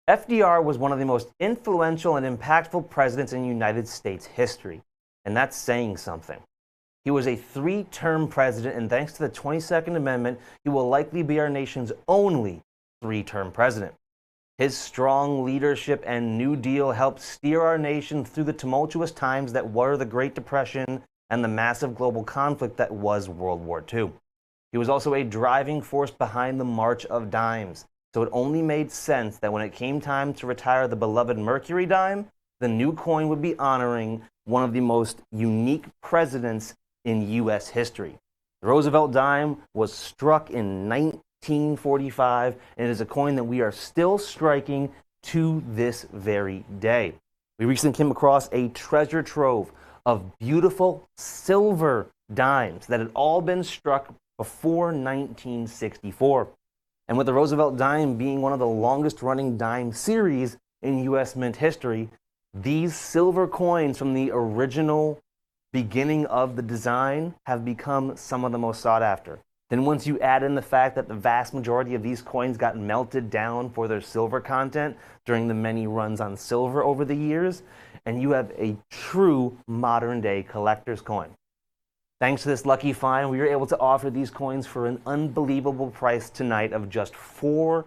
FDR was one of the most influential and impactful presidents in United States history, and that's saying something. He was a three-term president, and thanks to the 22nd Amendment, he will likely be our nation's only three-term president. His strong leadership and New Deal helped steer our nation through the tumultuous times that were the Great Depression and the massive global conflict that was World War II. He was also a driving force behind the March of Dimes, so it only made sense that when it came time to retire the beloved Mercury dime, the new coin would be honoring one of the most unique presidents in U.S. history. The Roosevelt dime was struck in 1945, and it is a coin that we are still striking to this very day. We recently came across a treasure trove of beautiful silver dimes that had all been struck before 1964. And with the Roosevelt dime being one of the longest running dime series in U.S. mint history, these silver coins from the original beginning of the design have become some of the most sought after. Then once you add in the fact that the vast majority of these coins got melted down for their silver content during the many runs on silver over the years, and you have a true modern day collector's coin. Thanks to this lucky find, we were able to offer these coins for an unbelievable price tonight of just $4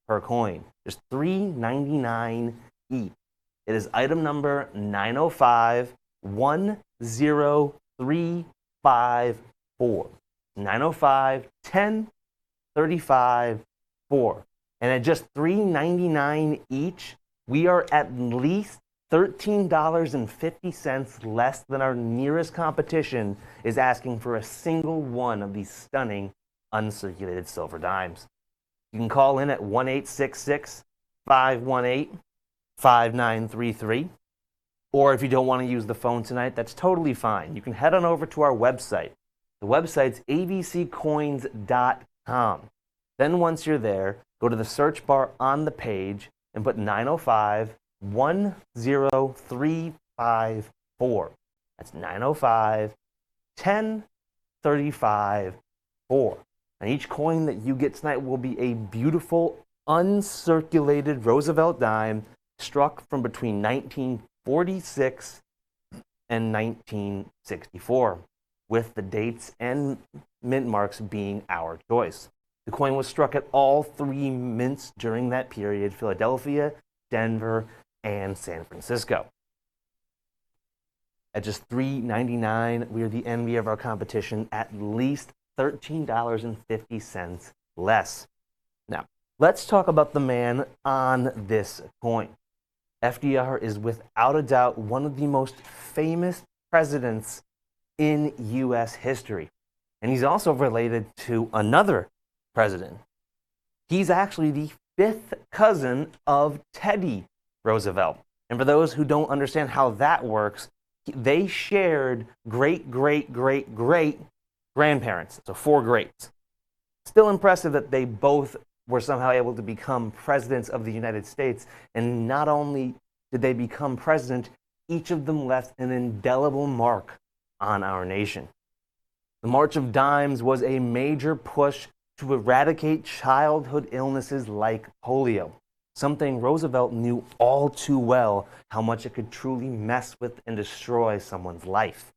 per coin, just $3.99 each. It is item number 905-10354. 905-1035-4. And at just $3.99 each, we are at least $13.50 less than our nearest competition is asking for a single one of these stunning uncirculated silver dimes. You can call in at 1-866-518-5933. Or if you don't want to use the phone tonight, that's totally fine. You can head on over to our website. The website's abccoins.com. Then once you're there, go to the search bar on the page and put 905-10354. That's 905-1035-4. And each coin that you get tonight will be a beautiful uncirculated Roosevelt dime struck from between 1946 and 1964, with the dates and mint marks being our choice. The coin was struck at all three mints during that period: Philadelphia, Denver, and San Francisco. At just $3.99, we are the envy of our competition, at least $13.50 less. Now, let's talk about the man on this coin. FDR is without a doubt one of the most famous presidents in U.S. history. And he's also related to another president. He's actually the fifth cousin of Teddy Roosevelt. And for those who don't understand how that works, they shared great-great-great-great-grandparents, so four greats. Still impressive that they both were somehow able to become presidents of the United States. And not only did they become president, each of them left an indelible mark on our nation. The March of Dimes was a major push to eradicate childhood illnesses like polio, something Roosevelt knew all too well how much it could truly mess with and destroy someone's life.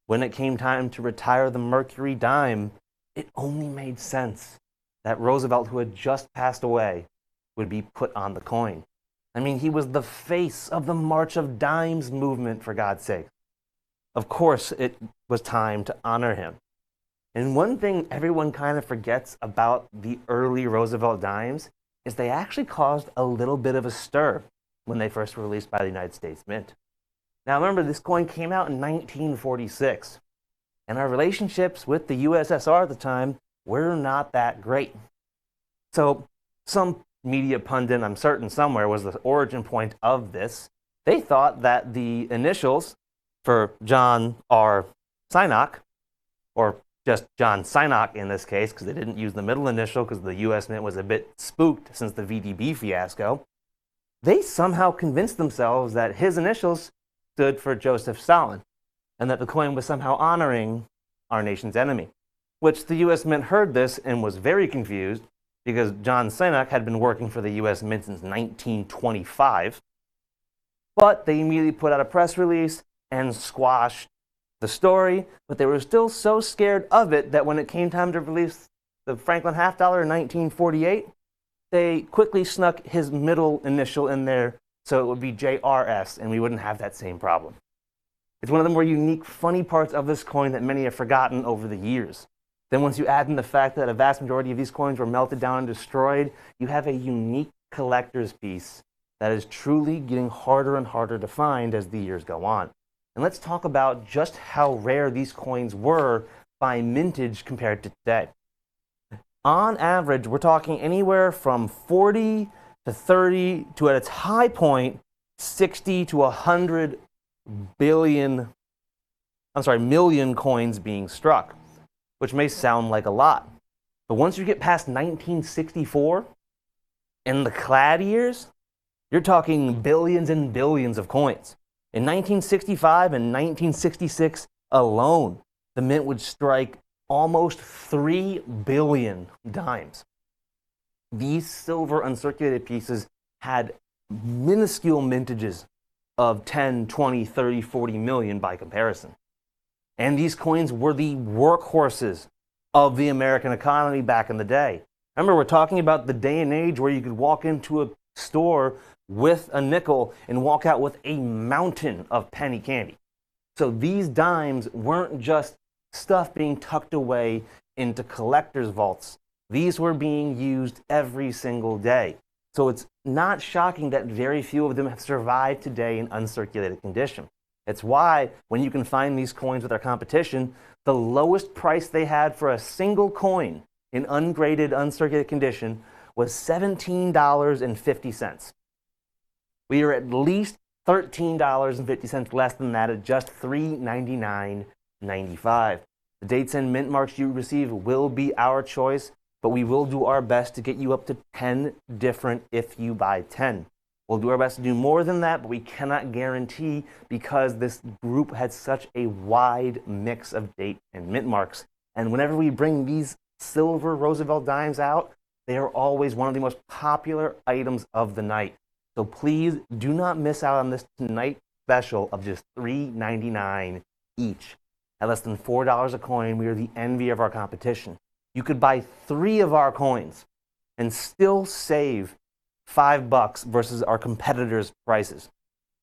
When it came time to retire the Mercury dime, it only made sense that Roosevelt, who had just passed away, would be put on the coin. I mean, he was the face of the March of Dimes movement, for God's sake. Of course, it was time to honor him. And one thing everyone kind of forgets about the early Roosevelt dimes is they actually caused a little bit of a stir when they first were released by the United States Mint. Now remember, this coin came out in 1946, and our relationships with the USSR at the time were not that great. So some media pundit, I'm certain somewhere, was the origin point of this. They thought that the initials for John R. Synock, or just John Synock in this case, because they didn't use the middle initial because the US Mint was a bit spooked since the VDB fiasco, they somehow convinced themselves that his initials stood for Joseph Stalin, and that the coin was somehow honoring our nation's enemy. Which the US Mint heard this and was very confused, because John Cenac had been working for the US Mint since 1925. But they immediately put out a press release and squashed the story, but they were still so scared of it that when it came time to release the Franklin half dollar in 1948, they quickly snuck his middle initial in there so it would be JRS and we wouldn't have that same problem. It's one of the more unique, funny parts of this coin that many have forgotten over the years. Then once you add in the fact that a vast majority of these coins were melted down and destroyed, you have a unique collector's piece that is truly getting harder and harder to find as the years go on. And let's talk about just how rare these coins were by mintage compared to today. On average, we're talking anywhere from 40 to 30 to, at its high point, 60 to 100 million coins being struck, which may sound like a lot. But once you get past 1964 and the clad years, you're talking billions and billions of coins. In 1965 and 1966 alone, the mint would strike almost 3 billion dimes. These silver uncirculated pieces had minuscule mintages of 10, 20, 30, 40 million by comparison. And these coins were the workhorses of the American economy back in the day. Remember, we're talking about the day and age where you could walk into a store with a nickel and walk out with a mountain of penny candy. So these dimes weren't just stuff being tucked away into collectors' vaults. These were being used every single day. So it's not shocking that very few of them have survived today in uncirculated condition. It's why when you can find these coins with our competition, the lowest price they had for a single coin in ungraded, uncirculated condition was $17.50. We are at least $13.50 less than that at just $3.99.95. The dates and mint marks you receive will be our choice, but we will do our best to get you up to 10 different if you buy 10. We'll do our best to do more than that, but we cannot guarantee because this group had such a wide mix of date and mint marks. And whenever we bring these silver Roosevelt dimes out, they are always one of the most popular items of the night. So please do not miss out on this tonight special of just $3.99 each. At less than $4 a coin, we are the envy of our competition. You could buy 3 of our coins and still save $5 versus our competitors' prices.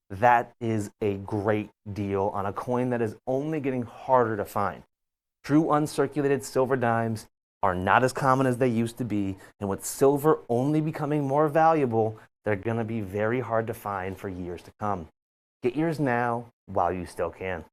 That is a great deal on a coin that is only getting harder to find. True uncirculated silver dimes are not as common as they used to be, and with silver only becoming more valuable, they're going to be very hard to find for years to come. Get yours now while you still can.